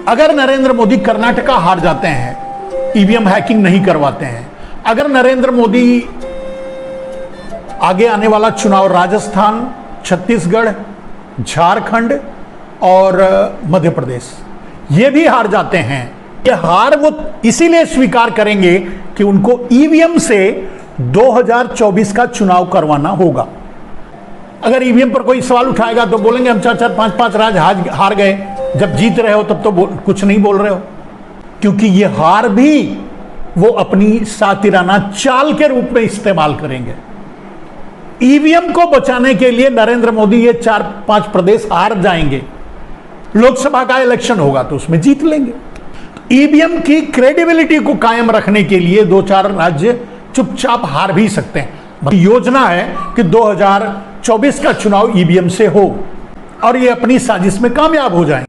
अगर नरेंद्र मोदी कर्नाटका हार जाते हैं, ईवीएम हैकिंग नहीं करवाते हैं, अगर नरेंद्र मोदी आगे आने वाला चुनाव राजस्थान, छत्तीसगढ़, झारखंड और मध्य प्रदेश ये भी हार जाते हैं, ये हार वो इसीलिए स्वीकार करेंगे कि उनको ईवीएम से 2024 का चुनाव करवाना होगा। अगर ईवीएम पर कोई सवाल उठाएगा तो बोलेंगे हम 4-4, 5-5 राज्य हार गए, जब जीत रहे हो तब तो कुछ नहीं बोल रहे हो। क्योंकि ये हार भी वो अपनी सातिराना चाल के रूप में इस्तेमाल करेंगे। ईवीएम को बचाने के लिए नरेंद्र मोदी ये 4-5 प्रदेश हार जाएंगे, लोकसभा का इलेक्शन होगा तो उसमें जीत लेंगे। ईवीएम की क्रेडिबिलिटी को कायम रखने के लिए 2-4 राज्य चुपचाप हार भी सकते हैं। योजना है कि 2024 का चुनाव ईवीएम से हो और ये अपनी साजिश में कामयाब हो जाए।